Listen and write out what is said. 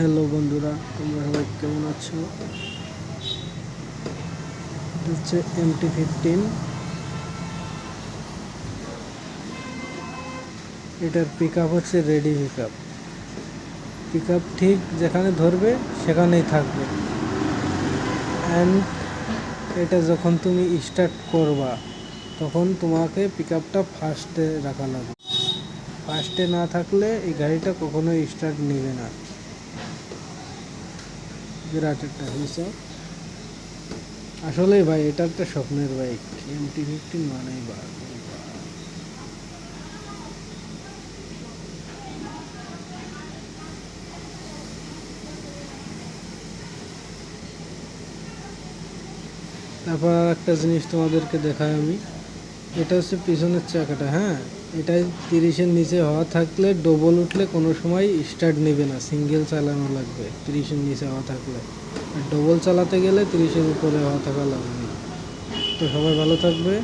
Hello বন্ধুরা, তোমরা সবাই কেমন আছো? হচ্ছে MT-15। এটার পিক আপ হচ্ছে রেডি পিক আপ ঠিক যেখানে ধরবে সেখানেই থাকবে। অ্যান্ড এটা যখন তুমি স্টার্ট করবা তখন তোমাকে পিক আপটা ফার্স্টে রাখা লাগবে। ফার্স্টে না থাকলে এই গাড়িটা কখনোই স্টার্ট নেবে না। বিরাট একটা হিসাব। আসলেই ভাই, এটা একটা স্বপ্নের বাইক। MT-15 মানেই বা তারপর আর একটা জিনিস তোমাদেরকে দেখাই আমি। এটা হচ্ছে পিছনের চাকাটা। হ্যাঁ, এটাই 30-এর নিচে হওয়া থাকলে, ডবল উঠলে কোনো সময় স্টার্ট নেবে না, সিঙ্গেল চালানো লাগবে 30-এর নিচে হওয়া থাকলে। আর ডবল চালাতে গেলে 30-এর উপরে হওয়া থাকা লাগবে। তো সবাই ভালো থাকবে।